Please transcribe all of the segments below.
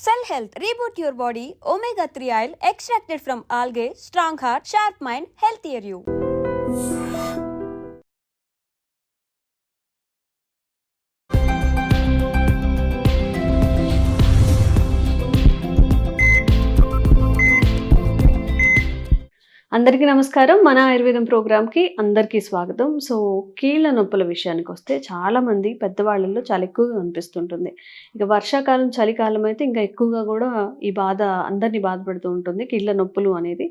Cell Health, reboot your body, omega-3 oil extracted from algae, strong heart, sharp mind, healthier you. అందరికీ నమస్కారం. మన ఆయుర్వేదం ప్రోగ్రామ్‌కి అందరికీ స్వాగతం. సో, కీళ్ళ నొప్పుల విషయానికొస్తే చాలామంది పెద్దవాళ్ళలో చాలా ఎక్కువగా కనిపిస్తుంటుంది. ఇక వర్షాకాలం, చలికాలం అయితే ఇంకా ఎక్కువగా గూడా ఈ బాధ అందరిని బాధపెడుతూ ఉంటుంది కీళ్ళ నొప్పులు అనేది.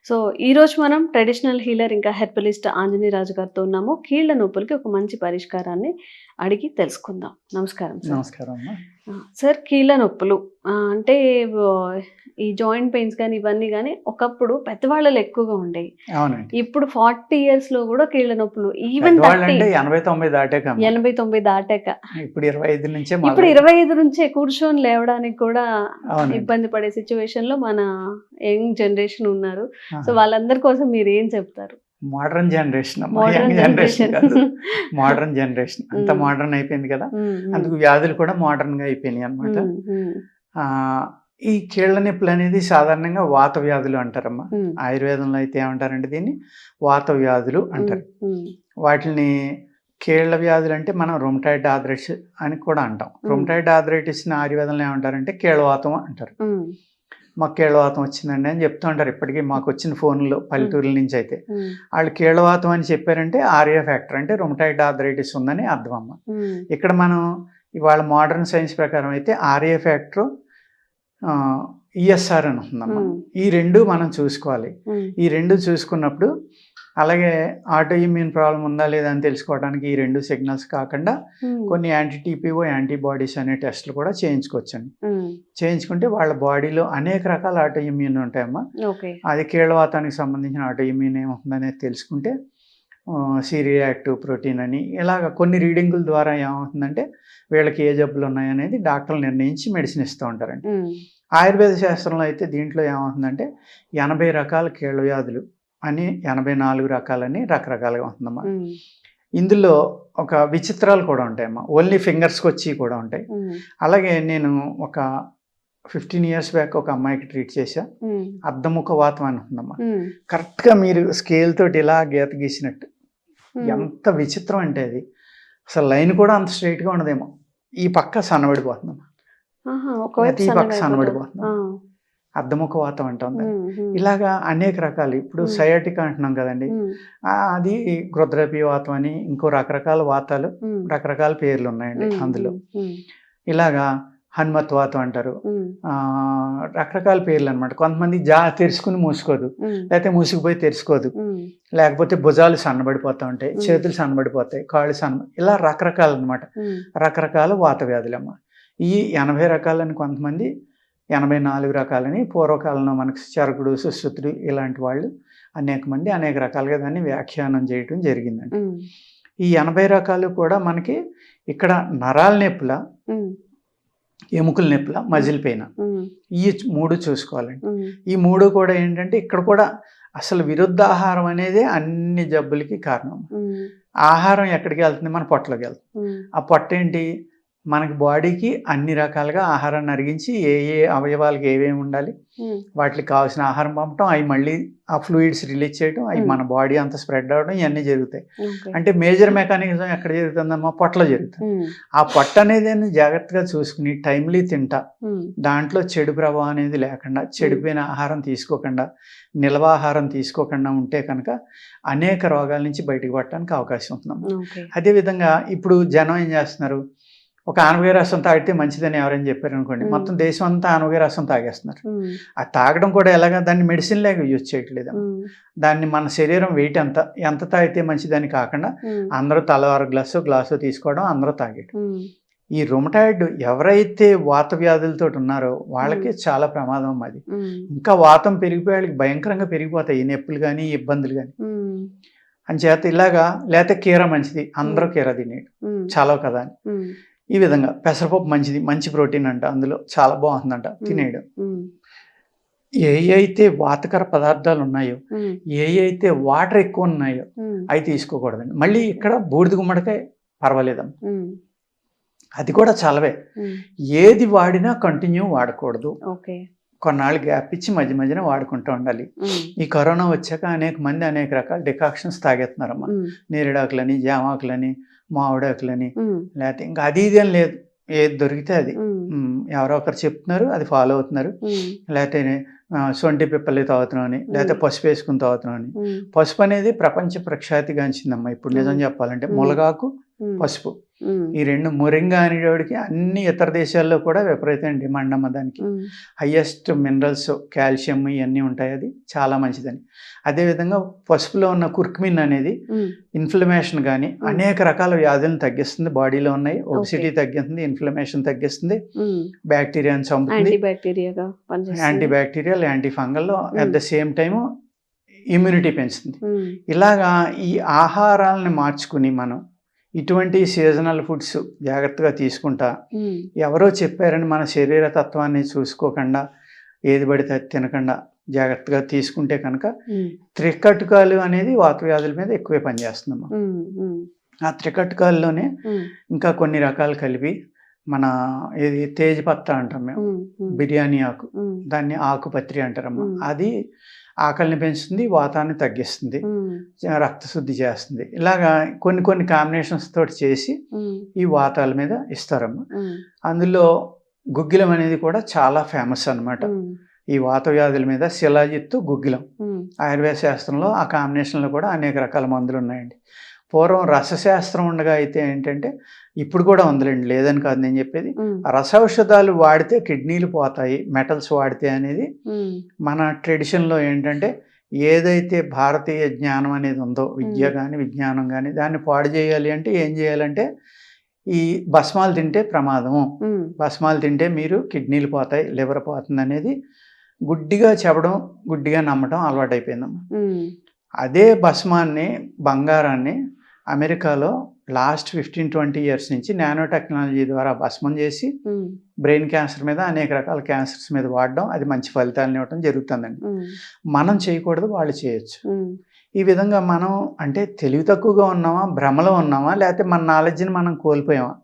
సో, ఈరోజు మనం ట్రెడిషనల్ హీలర్ ఇంకా హెర్బలిస్ట్ ఆంజనేయరాజు గారితో ఉన్నాము. కీళ్ళ నొప్పులకి ఒక మంచి పరిష్కారాన్ని అడిగి తెలుసుకుందాం. నమస్కారం సార్. నమస్కారం అమ్మా. సార్, కీళ్ళ నొప్పులు అంటే ఈ జాయింట్ పెయిన్స్ కానీ ఇవన్నీ కానీ ఒకప్పుడు పెద్దవాళ్ళలో ఎక్కువగా ఉండేవి. అవునండి. ఇప్పుడు 40 ఇయర్స్ లో కూడా కీళ్ళ నొప్పులు ఈవెన్ పెద్దవాళ్ళంటే 80-90 దాటాక అమ్మా. 80-90 దాటాక ఇప్పుడు 25 నుంచే ఇప్పుడు 25 నుంచే కూర్చొని లేవడానికి కూడా అవునండి. ఇబ్బంది పడే సిచ్యువేషన్ లో మన యంగ్ జనరేషన్ ఉన్నారు. సో ఆహా. వాళ్ళందరి కోసం మీరు ఏం చెప్తారు? మోడర్న్ జనరేషన్ అమ్మా. Modern young generation generation. కాదు, మోడర్న్ జనరేషన్. అంత మోడర్న్ అయిపోయింది కదా, అందుకు వ్యాధులు కూడా మోడర్న్ గా అయిపోయినాయి అనమాట. ఈ కీళ్ళ నొప్పులు అనేది సాధారణంగా వాత వ్యాధులు అంటారమ్మా. ఆయుర్వేదంలో అయితే ఏమంటారంటే దీన్ని వాత వ్యాధులు అంటారు. వాటిని కీళ్ళ వ్యాధులు అంటే మనం రొమటాయిడ్ ఆర్థరైటిస్ అని కూడా అంటాం. రొమటాయిడ్ ఆర్థరైటిస్ని ఆయుర్వేదంలో ఏమంటారంటే కీళ్ళవాతం అంటారు. మాకు కీళ్ళవాతం వచ్చిందండి అని చెప్తూ ఉంటారు. ఇప్పటికీ మాకు వచ్చిన ఫోన్లో పల్లెటూరుల నుంచి అయితే వాళ్ళు కీళ్ళవాతం అని చెప్పారంటే ఆర్ఏ ఫ్యాక్టర్ అంటే రొమటాయిడ్ ఆర్థరైటిస్ ఉందని అర్థం అమ్మ. ఇక్కడ మనం ఇవాళ మోడర్న్ సైన్స్ ప్రకారం అయితే ఆర్ఏ ఫ్యాక్టర్ ఈఎస్ఆర్ అని ఉంటుందమ్మా. ఈ రెండు మనం చూసుకోవాలి. ఈ రెండు చూసుకున్నప్పుడు అలాగే ఆటో ఇమ్యూన్ ప్రాబ్లం ఉందా లేదా అని తెలుసుకోవడానికి ఈ రెండు సిగ్నల్స్ కాకుండా కొన్ని యాంటీటీపీఓ యాంటీబాడీస్ అనే టెస్ట్లు కూడా చేయించుకోవచ్చండి. చేయించుకుంటే వాళ్ళ బాడీలో అనేక రకాల ఆటో ఇమ్యూన్ ఉంటాయమ్మా. అది కీళ్ళవాతానికి సంబంధించిన ఆటో ఇమ్యూన్ ఏమవుతుందనేది తెలుసుకుంటే సిరియాక్టివ్ ప్రోటీన్ అని ఇలాగ కొన్ని రీడింగుల ద్వారా ఏమవుతుందంటే వీళ్ళకి ఏ జబ్బులు ఉన్నాయనేది డాక్టర్లు నిర్ణయించి మెడిసిన్ ఇస్తూ ఉంటారండి. ఆయుర్వేద శాస్త్రంలో అయితే దీంట్లో ఏమవుతుందంటే 80 రకాల కీళ్ళ వ్యాధులు అని 84 రకాలని రకరకాలుగా ఉంటుందమ్మా. ఇందులో ఒక విచిత్రాలు కూడా ఉంటాయమ్మా. ఓన్లీ ఫింగర్స్కి వచ్చి కూడా ఉంటాయి. అలాగే నేను ఒక 15 ఇయర్స్ బ్యాక్ ఒక అమ్మాయికి ట్రీట్ చేశా. అర్ధముఖ వాతం అని ఉంటుందమ్మా. కరెక్ట్గా మీరు స్కేల్ తోటి ఇలా గీత గీసినట్టు ఎంత విచిత్రం అంటే అది అసలు లైన్ కూడా అంత స్ట్రైట్గా ఉండదేమో. ఈ పక్క సన్నబడిపోతుందమ్మా, ఈ పక్క సన్నబడిపోతుంది. అర్ధముఖ వాతం అంటాం. ఇలాగా అనేక రకాలు. ఇప్పుడు సయాటికా అంటున్నాం కదండి, అది గృద్రపి వాతం అని ఇంకో రకరకాల వాతాలు, రకరకాల పేర్లు ఉన్నాయండి అందులో. ఇలాగా హనుమత్ వాతం అంటారు, రకరకాల పేర్లు అనమాట. కొంతమంది తెరుచుకుని మూసుకోదు, లేకపోతే మూసుకుపోయి తెరుచుకోదు, లేకపోతే భుజాలు సన్నబడిపోతూ ఉంటాయి, చేతులు సన్నబడిపోతాయి, కాళ్ళు ఇలా రకరకాలు అనమాట. రకరకాల వాత వ్యాధులమ్మ. ఈ 80 రకాలని కొంతమంది 84 రకాలని పూర్వకాలంలో మనకు చరకుడు సుశ్రుతుడు ఇలాంటి వాళ్ళు అనేక మంది అనేక రకాలుగా దాన్ని వ్యాఖ్యానం చేయటం జరిగిందండి. ఈ 80 రకాలు కూడా మనకి ఇక్కడ నరాల నొప్పుల, ఎముకల నొప్పుల, మజిల్ పెయిన్, ఈ 3 చూసుకోవాలండి. ఈ 3 కూడా ఏంటంటే ఇక్కడ కూడా అసలు విరుద్ధ ఆహారం అనేది అన్ని జబ్బులకి కారణం. ఆహారం ఎక్కడికి వెళ్తుంది? మన పొట్టలోకి వెళ్తుంది. ఆ పొట్ట ఏంటి? మనకి బాడీకి అన్ని రకాలుగా ఆహారాన్ని అరిగించి ఏ అవయవాలకి ఏమేమి ఉండాలి వాటికి కావాల్సిన ఆహారం పంపటం, అవి మళ్ళీ ఆ ఫ్లూయిడ్స్ రిలీజ్ చేయడం, అవి మన బాడీ అంతా స్ప్రెడ్ అవ్వడం, ఇవన్నీ జరుగుతాయి. అంటే మేజర్ మెకానిజం ఎక్కడ జరుగుతుందమ్మా? పొట్టలో జరుగుతుంది. ఆ పొట్ట అనేది జాగ్రత్తగా చూసుకుని టైమ్లీ తింటా, దాంట్లో చెడు ప్రభావం అనేది లేకుండా, చెడిపోయిన ఆహారం తీసుకోకుండా, నిల్వ ఆహారం తీసుకోకుండా ఉంటే కనుక అనేక రోగాల నుంచి బయటకు పడటానికి అవకాశం ఉంటుందమ్మా. అదేవిధంగా ఇప్పుడు జనం ఏం చేస్తున్నారు? ఒక ఆనపకాయ రసం తాగితే మంచిదని ఎవరైనా చెప్పారు అనుకోండి, మొత్తం దేశం అంతా ఆనపకాయ రసం తాగేస్తున్నారు. అది తాగడం కూడా ఎలాగా? దాన్ని మెడిసిన్ లాగా యూజ్ చేయట్లేదు. దాన్ని మన శరీరం వెయిట్ ఎంత తాగితే మంచిదని కాకుండా అందరూ తలవారు గ్లాసు తీసుకోవడం, అందరూ తాగేయడం. ఈ రొమటాయిడ్ ఎవరైతే వాత వ్యాధులతో ఉన్నారో వాళ్ళకి చాలా ప్రమాదం. అది ఇంకా వాతం పెరిగిపోయి వాళ్ళకి భయంకరంగా పెరిగిపోతాయి ఈ నొప్పులు కానీ ఇబ్బందులు కానీ. అంచేత ఇలాగా లేకపోతే కీర మంచిది, అందరూ కీర తినేయడం చాలా కదా అని. ఈ విధంగా పెసరపప్పు మంచిది, మంచి ప్రోటీన్ అంట, అందులో చాలా బాగుంటుందంట, తినేయడం. ఏ అయితే వాతకర పదార్థాలు ఉన్నాయో, ఏ అయితే వాటర్ ఎక్కువ ఉన్నాయో అవి తీసుకోకూడదండి. మళ్ళీ ఇక్కడ బూడిద గుమ్మడికాయ పర్వాలేదమ్మా, అది కూడా చలవే. ఏది వాడినా కంటిన్యూ వాడకూడదు, ఓకే. కొన్నాళ్ళు గ్యాప్ ఇచ్చి మధ్య మధ్యన వాడుకుంటూ ఉండాలి. ఈ కరోనా వచ్చాక అనేక మంది అనేక రకాల డికాక్షన్స్ తాగేస్తున్నారమ్మా. నేరేడాకులని, జామాకులని, మామిడాకులని, లేకపోతే ఇంకా అది ఇది అని లేదు, ఏది దొరికితే అది. ఎవరో ఒకరు చెప్తున్నారు, అది ఫాలో అవుతున్నారు. లేకపోతే సొంటి పిప్పలి తాగుతున్నాం అని, లేకపోతే పసుపు వేసుకుని తాగుతున్నాం అని. పసుపు అనేది ప్రపంచ ప్రఖ్యాతిగాంచిందమ్మా ఇప్పుడు నిజం చెప్పాలంటే. ములగాకు, పసుపు, ఈ రెండు, మొరింగా అనేవాడికి అన్ని ఇతర దేశాల్లో కూడా విపరీతమైన డిమాండ్ అమ్మ దానికి. హయ్యెస్ట్ మినరల్స్, కాల్షియం ఇవన్నీ ఉంటాయి, అది చాలా మంచిదని. అదేవిధంగా పసుపులో ఉన్న కుర్కుమిన్ అనేది ఇన్ఫ్లమేషన్ కానీ అనేక రకాల వ్యాధులను తగ్గిస్తుంది, బాడీలో ఉన్నాయి. ఒబిసిటీ తగ్గిస్తుంది, ఇన్ఫ్లమేషన్ తగ్గిస్తుంది, బ్యాక్టీరియాని చంపుతుంది, anti bacterial, anti fungal, at the same time immunity పెంచుతుంది. ఇలాగా ఈ ఆహారాలను మార్చుకుని మనం ఇటువంటి సీజనల్ ఫుడ్స్ జాగ్రత్తగా తీసుకుంటా, ఎవరో చెప్పారని మన శరీర తత్వాన్ని చూసుకోకుండా ఏది పడితే తినకుండా జాగ్రత్తగా తీసుకుంటే కనుక త్రికటుకాలు అనేది వాత వ్యాధుల మీద ఎక్కువే పనిచేస్తుందమ్మా. ఆ త్రికటుకాల్లోనే ఇంకా కొన్ని రకాలు కలిపి మన ఇది తేజ్పత్త అంటాం మేము, బిర్యానీ ఆకు, దాన్ని ఆకుపత్రి అంటారమ్మా. అది ఆకలిని పెంచుతుంది, వాతాన్ని తగ్గిస్తుంది, రక్తశుద్ధి చేస్తుంది. ఇలాగా కొన్ని కొన్ని కాంబినేషన్స్ తోటి చేసి ఈ వాతాల మీద ఇస్తారమ్మా. అందులో గుగ్గిలం అనేది కూడా చాలా ఫేమస్ అన్నమాట. ఈ వాత వ్యాధుల మీద శిలాజిత్తు, గుగ్గిలం, ఆయుర్వేద శాస్త్రంలో ఆ కాంబినేషన్లో కూడా అనేక రకాల మందులు ఉన్నాయండి. పూర్వం రసశాస్త్రం ఉండగా అయితే ఏంటంటే, ఇప్పుడు కూడా ఉందిలేండి, లేదని కాదు నేను చెప్పేది, రసౌషధాలు వాడితే కిడ్నీలు పోతాయి, మెటల్స్ వాడితే అనేది మన ట్రెడిషన్లో ఏంటంటే, ఏదైతే భారతీయ జ్ఞానం అనేది ఉందో, విద్య కానీ విజ్ఞానం కానీ, దాన్ని పాడు చేయాలి అంటే ఏం చేయాలంటే, ఈ భస్మాలు తింటే ప్రమాదము, భస్మాలు తింటే మీరు కిడ్నీలు పోతాయి, లివర్ పోతుంది అనేది గుడ్డిగా చెప్పడం, గుడ్డిగా నమ్మటం అలవాటైపోయిందమ్మా. అదే భస్మాన్ని, బంగారాన్ని అమెరికాలో లాస్ట్ 15-20 years నుంచి నానో టెక్నాలజీ ద్వారా భస్మం చేసి బ్రెయిన్ క్యాన్సర్ మీద, అనేక రకాల క్యాన్సర్స్ మీద వాడడం, అది మంచి ఫలితాలను ఇవ్వడం జరుగుతుందండి. మనం చేయకూడదు, వాళ్ళు చేయొచ్చు. ఈ విధంగా మనం అంటే తెలివి తక్కువగా ఉన్నామా, భ్రమలో ఉన్నామా, లేకపోతే మన నాలెడ్జ్ని మనం కోల్పోయామా?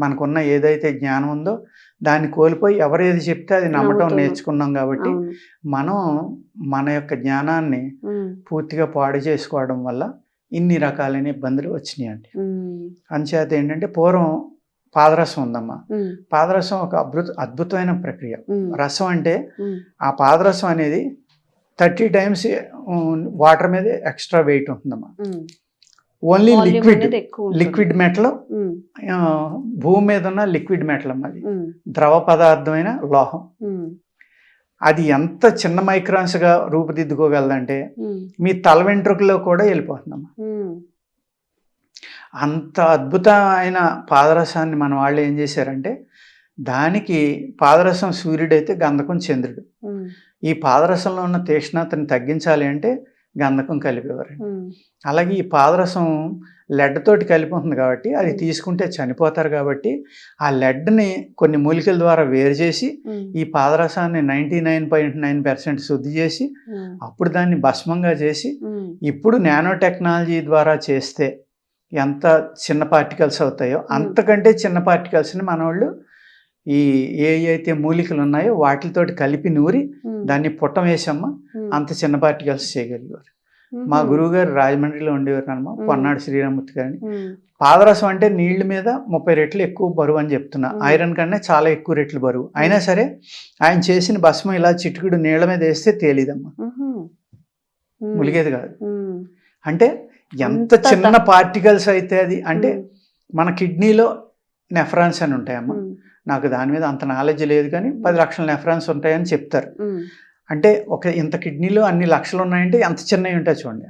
మనకున్న ఏదైతే జ్ఞానం ఉందో దాన్ని కోల్పోయి ఎవరు ఏది చెప్తే అది నమ్మటం నేర్చుకున్నాం. కాబట్టి మనం మన యొక్క జ్ఞానాన్ని పూర్తిగా పాడు చేసుకోవడం వల్ల ఇన్ని రకాలైన ఇబ్బందులు వచ్చినాయండి. అంచేత ఏంటంటే, పూర్వం పాదరసం ఉందమ్మా. పాదరసం ఒక అద్భుతమైన ప్రక్రియ. రసం అంటే ఆ పాదరసం అనేది 30 times వాటర్ మీద ఎక్స్ట్రా వెయిట్ ఉంటుందమ్మా. ఓన్లీ లిక్విడ్ మెటల్, భూమి మీద ఉన్న లిక్విడ్ మెటల్ అమ్మా. అది ద్రవ పదార్థమైన లోహం. అది ఎంత చిన్న మైక్రాన్స్గా రూపుదిద్దుకోగలదంటే మీ తల వెంట్రుకలో కూడా వెళ్ళిపోతుందమ్మా. అంత అద్భుతమైన పాదరసాన్ని మన వాళ్ళు ఏం చేశారంటే, దానికి పాదరసం సూర్యుడైతే గంధకం చంద్రుడు. ఈ పాదరసంలో ఉన్న తీక్ష్ణతని తగ్గించాలి అంటే గంధకం కలిపేవారు. అలాగే ఈ పాదరసం లెడ్ తోటి కలిపి ఉంటుంది కాబట్టి అది తీసుకుంటే చనిపోతారు. కాబట్టి ఆ లెడ్ని కొన్ని మూలికల ద్వారా వేరు చేసి ఈ పాదరసాన్ని 99.9% శుద్ధి చేసి అప్పుడు దాన్ని భస్మంగా చేసి ఇప్పుడు నానో టెక్నాలజీ ద్వారా చేస్తే ఎంత చిన్న పార్టికల్స్ అవుతాయో అంతకంటే చిన్న పార్టికల్స్ని మన వాళ్ళు ఈ అయితే మూలికలు ఉన్నాయో వాటితోటి కలిపి నూరి దాన్ని పుట్టం వేసమ్మ అంత చిన్న పార్టికల్స్ చేయగలిగారు. మా గురువు గారు రాజమండ్రిలో ఉండేవారు అనమా, పొన్నాడు శ్రీరామూర్తి గారిని. పాదరసం అంటే నీళ్ల మీద 30 రెట్లు ఎక్కువ బరువు అని చెప్తున్నా, ఐరన్ కన్నా చాలా ఎక్కువ రెట్లు బరువు. అయినా సరే ఆయన చేసిన భస్మం ఇలా చిటుకుడు నీళ్ల మీద వేస్తే తేలిదమ్మా, ములిగేది కాదు. అంటే ఎంత చిన్న పార్టికల్స్ అయితే అది. అంటే మన కిడ్నీలో నెఫ్రాన్స్ అని ఉంటాయమ్మా. నాకు దాని మీద అంత నాలెడ్జ్ లేదు కానీ 10 లక్షల నెఫ్రాన్స్ ఉంటాయని చెప్తారు. అంటే ఇంత కిడ్నీలో అన్ని లక్షలు ఉన్నాయంటే ఎంత చిన్నవి ఉంటాయి చూడండి.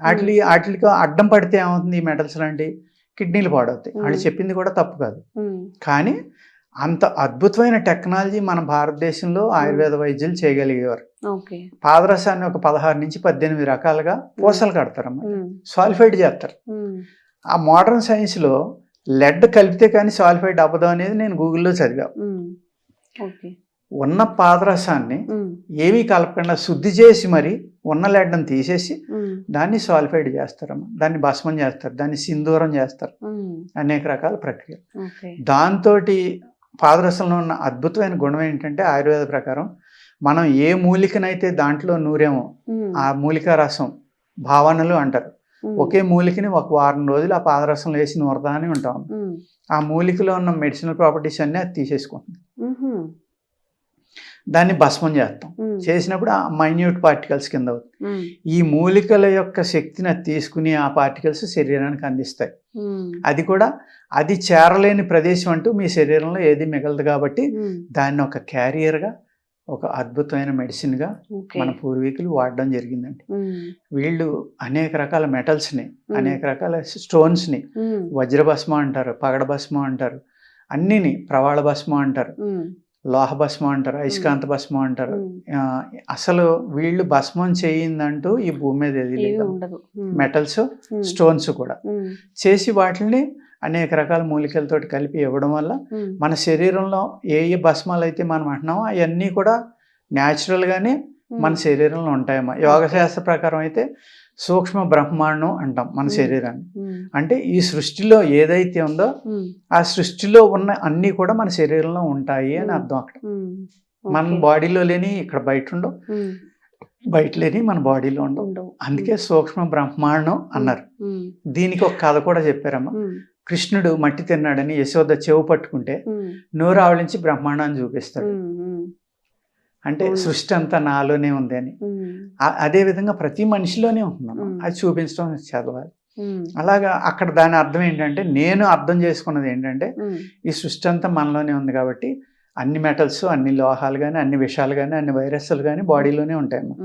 వాటికి అడ్డం పడితే ఏమవుతుంది, ఈ మెటల్స్ లాంటి కిడ్నీలు పాడవుతాయి. వాళ్ళు చెప్పింది కూడా తప్పు కాదు, కానీ అంత అద్భుతమైన టెక్నాలజీ మన భారతదేశంలో ఆయుర్వేద వైద్యులు చేయగలిగేవారు. పాదరసాన్ని ఒక 16 నుంచి 18 రకాలుగా పూసలు కడతారమ్మా, సాలిఫైడ్ చేస్తారు. ఆ మోడర్న్ సైన్స్లో లెడ్ కలిపితే కానీ సాలిఫైడ్ అవ్వదు అనేది నేను గూగుల్లో చదివా. ఉన్న పాదరసాన్ని ఏమీ కలపకుండా శుద్ధి చేసి మరి ఉన్న లెడ్డను తీసేసి దాన్ని సాలిఫైడ్ చేస్తారమ్మా, దాన్ని భస్మం చేస్తారు, దాన్ని సింధూరం చేస్తారు, అనేక రకాల ప్రక్రియ. దాంతో పాదరసంలో ఉన్న అద్భుతమైన గుణం ఏంటంటే ఆయుర్వేద ప్రకారం మనం ఏ మూలికనైతే దాంట్లో నూరేమో ఆ మూలికా రసం భావనలు అంటారు. ఒకే మూలికని ఒక వారం రోజులు ఆ పాదరసంలో వేసి నూరదా అని ఉంటాం. ఆ మూలికలో ఉన్న మెడిసినల్ ప్రాపర్టీస్ అన్నీ అది తీసేసుకుంటుంది. దాన్ని భస్మం చేస్తాం. చేసినప్పుడు ఆ మైన్యూట్ పార్టికల్స్ కింద అవుతుంది. ఈ మూలికల యొక్క శక్తిని అది తీసుకుని ఆ పార్టికల్స్ శరీరానికి అందిస్తాయి. అది కూడా అది చేరలేని ప్రదేశం అంటూ మీ శరీరంలో ఏది మిగలదు కాబట్టి దాన్ని ఒక క్యారియర్గా, ఒక అద్భుతమైన మెడిసిన్గా మన పూర్వీకులు వాడడం జరిగిందండి. వీళ్ళు అనేక రకాల మెటల్స్ని, అనేక రకాల స్టోన్స్ని వజ్రభస్మం అంటారు, పగడ భస్మం అంటారు, అన్నిని ప్రవాళ భస్మం అంటారు, లోహ భస్మం అంటారు, అయస్కాంత భస్మం అంటారు. అసలు వీళ్ళు భస్మం చేయిందంటూ ఈ భూమి మీద ఏది లేదు. మెటల్స్, స్టోన్స్ కూడా చేసి వాటిని అనేక రకాల మూలికలతో కలిపి ఇవ్వడం వల్ల మన శరీరంలో ఏ ఏ భస్మాలు అయితే మనం అంటున్నామో అవన్నీ కూడా న్యాచురల్గానే మన శరీరంలో ఉంటాయమ్మా. యోగశాస్త్ర ప్రకారం అయితే సూక్ష్మ బ్రహ్మాండం అంటాం మన శరీరాన్ని. అంటే ఈ సృష్టిలో ఏదైతే ఉందో ఆ సృష్టిలో ఉన్న అన్నీ కూడా మన శరీరంలో ఉంటాయి అని అర్థం. అక్కడ మన బాడీలో లేని ఇక్కడ బయట ఉండవు, బయట లేని మన బాడీలో ఉండవు. అందుకే సూక్ష్మ బ్రహ్మాండం అన్నారు. దీనికి ఒక కథ కూడా చెప్పారమ్మా. కృష్ణుడు మట్టి తిన్నాడని యశోద చెవు పట్టుకుంటే నోరు ఆవలించి బ్రహ్మాండాన్ని చూపిస్తాడు. అంటే సృష్టి అంతా నాలోనే ఉంది అని. అదే విధంగా ప్రతి మనిషిలోనే ఉంటున్నాను, అది చూపించడం చదవాలి. అలాగా అక్కడ దాని అర్థం ఏంటంటే, నేను అర్థం చేసుకున్నది ఏంటంటే ఈ సృష్టి అంతా మనలోనే ఉంది కాబట్టి అన్ని మెటల్స్, అన్ని లోహాలు కానీ, అన్ని విషాలు కానీ, అన్ని వైరస్లు కానీ బాడీలోనే ఉంటాయమ్మా.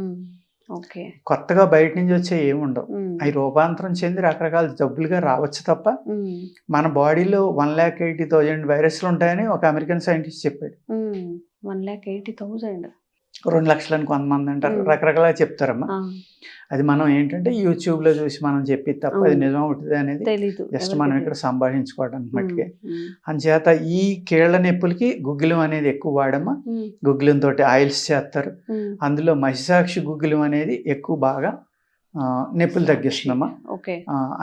కొత్తగా బయట నుంచి వచ్చే ఏమి ఉండవు. అవి రూపాంతరం చెంది రకరకాల జబ్బులుగా రావచ్చు తప్ప మన బాడీలో 1,80,000 వైరస్లు ఉంటాయని ఒక అమెరికన్ సైంటిస్ట్ చెప్పాడు. 1,80,000 2 లక్షలని కొంతమంది అంటారు, రకరకాలుగా చెప్తారమ్మా. అది మనం ఏంటంటే యూట్యూబ్లో చూసి మనం చెప్పి తప్ప అది నిజం అవుతుంది అనేది జస్ట్ మనం ఇక్కడ సంభాషించుకోవడానికి మట్టుకే. అందుచేత ఈ కీళ్ల నొప్పులకి గుగ్గిలం అనేది ఎక్కువ వాడమ్మా. గుగ్గిలంతో ఆయిల్స్ చేస్తారు. అందులో మహిషాక్షి గుగ్గిలం అనేది ఎక్కువ బాగా నొప్పులు తగ్గిస్తుందమ్మా.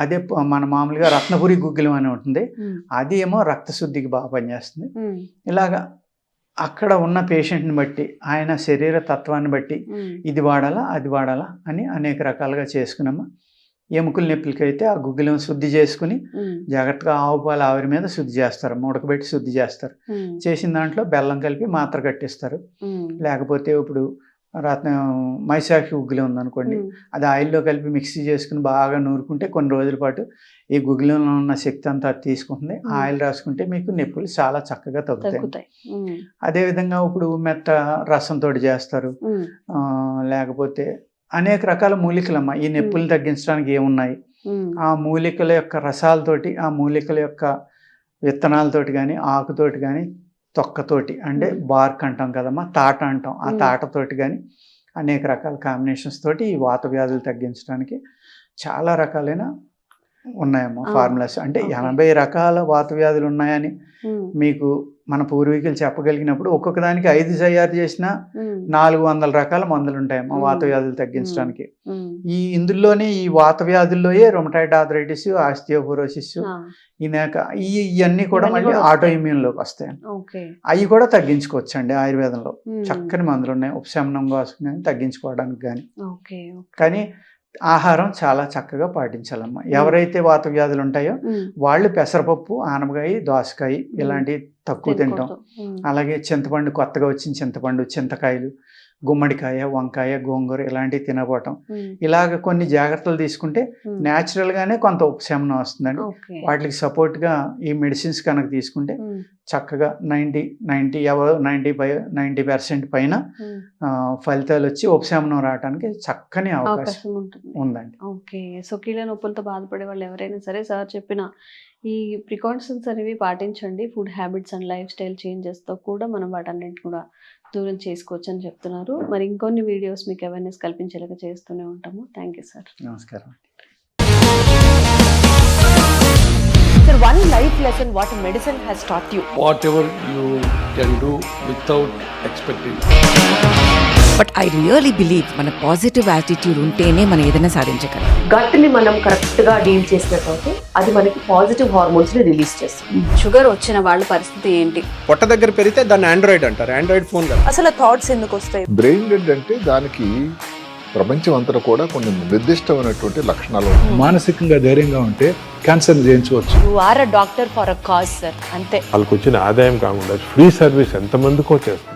అదే మన మామూలుగా రత్నపురి గుగ్గిలం అని ఉంటుంది, అది ఏమో రక్తశుద్ధికి బాగా పనిచేస్తుంది. ఇలాగా అక్కడ ఉన్న పేషెంట్ని బట్టి, ఆయన శరీర తత్వాన్ని బట్టి ఇది వాడాలా అది వాడాలా అని అనేక రకాలుగా చేసుకున్నామా. ఎముకల నొప్పులకి అయితే ఆ గుగ్గిలం శుద్ధి చేసుకుని జాగ్రత్తగా ఆవు పాలు ఆవిరి మీద శుద్ధి చేస్తారు, ఉడకబెట్టి శుద్ధి చేస్తారు. చేసిన దాంట్లో బెల్లం కలిపి మాత్ర కట్టిస్తారు. లేకపోతే ఇప్పుడు మైసాక్షి గుగ్గిలం ఉందనుకోండి, అది ఆయిల్లో కలిపి మిక్సీ చేసుకుని బాగా నూరుకుంటే కొన్ని రోజుల పాటు ఈ గుగ్గిలంలో ఉన్న శక్తి అంతా తీసుకుంటుంది. ఆయిల్ రాసుకుంటే మీకు నొప్పులు చాలా చక్కగా తగ్గుతాయి. అదేవిధంగా ఇప్పుడు మెత్త రసంతో చేస్తారు. లేకపోతే అనేక రకాల మూలికలమ్మా ఈ నొప్పులు తగ్గించడానికి ఏమున్నాయి, ఆ మూలికల యొక్క రసాలతోటి, ఆ మూలికల యొక్క విత్తనాలతోటి కానీ, ఆకుతోటి కానీ, తొక్కతోటి అంటే బార్క్ అంటాం కదమ్మా, తాట అంటాం, ఆ తాటతోటి కానీ అనేక రకాల కాంబినేషన్స్ తోటి ఈ వాత వ్యాధులు తగ్గించడానికి చాలా రకాలైన ఉన్నాయమ్మా ఫార్ములాస్. అంటే 80 రకాల వాత వ్యాధులు ఉన్నాయని మీకు మన పూర్వీకులు చెప్పగలిగినప్పుడు ఒక్కొక్క దానికి 5 తయారు చేసిన 400 రకాల మందులు ఉంటాయమ్మా వాత వ్యాధులు తగ్గించడానికి. ఇందులోనే ఈ వాత వ్యాధుల్లోయే రొమటాయిడ్ ఆర్థరైటిస్, ఆస్టియోపోరోసిస్, ఇవన్నీ కూడా మళ్ళీ ఆటో ఇమ్యూన్లోకి వస్తాయి. అవి కూడా తగ్గించుకోవచ్చు అండి. ఆయుర్వేదంలో చక్కని మందులు ఉన్నాయి ఉపశమనం కోసం కానీ, తగ్గించుకోవడానికి కానీ. కానీ ఆహారం చాలా చక్కగా పాటించాలమ్మా. ఎవరైతే వాత వ్యాధులు ఉంటాయో వాళ్ళు పెసరపప్పు, ఆనపకాయ, దోసకాయ ఇలాంటివి తక్కువ తింటాం. అలాగే చింతపండు, కొత్తగా వచ్చిన చింతపండు, చింతకాయలు, గుమ్మడికాయ, వంకాయ, గోంగూర ఇలాంటివి తినబోవటం, ఇలాగ కొన్ని జాగ్రత్తలు తీసుకుంటే న్యాచురల్గానే కొంత ఉపశమనం వస్తుందండి. వాటికి సపోర్ట్గా ఈ మెడిసిన్స్ కనుక తీసుకుంటే చక్కగా 90% పైన ఫలితాలు వచ్చి ఉపశమనం రావడానికి చక్కని అవకాశం ఉందండి. ఓకే. సో కీళ్ళ నొప్పులతో బాధపడే వాళ్ళు ఎవరైనా సరే సార్ చెప్పిన ఈ ప్రికాషన్స్ అనేవి పాటించండి. Food habits and life style చేంజెస్తో కూడా మనం వాటన్నిటి కూడా దూరం చేసుకోవచ్చు అని చెప్తున్నారు. మరి ఇంకొన్ని వీడియోస్ మీకు అవేర్నెస్ కల్పించేలాగా చేస్తూనే ఉంటాము. Thank you sir. నమస్కారం. Sir, one life lesson what medicine has taught you. Whatever you can do without expecting. But I really believe మన పాజిటివ్ యాటిట్యూడ్ ఉంటేనే మనం ఏదైనా సాధించగలం. గట్ ని మనం కరెక్ట్ గా డీల్ చేసినట్లయితే అది మనకి పాజిటివ్ హార్మోన్స్ ని రిలీజ్ చేస్తుంది. షుగర్ వచ్చిన వాళ్ళ పరిస్థితి ఏంటి? పొట్ట దగ్గర పెరిగితే దాన్ని ఆండ్రాయిడ్ అంటారు, ఆండ్రాయిడ్ ఫోన్ కదా. అసలు థాట్స్ ఎందుకు వస్తాయి? బ్రెయిన్ డెడ్ అంటే దానికి ప్రపంచం అంతా కూడా కొన్ని నిర్దిష్టమైనటువంటి లక్షణాలు ఉంటాయి. మానసికంగా ధైర్యంగా ఉంటే క్యాన్సర్ జయించవచ్చు. You are a doctor for a cause sir, అంతే. వాళ్ళకి వచ్చిన ఆదాయం కాకుండా ఫ్రీ సర్వీస్ ఎంతమందికో చేస్తుంది.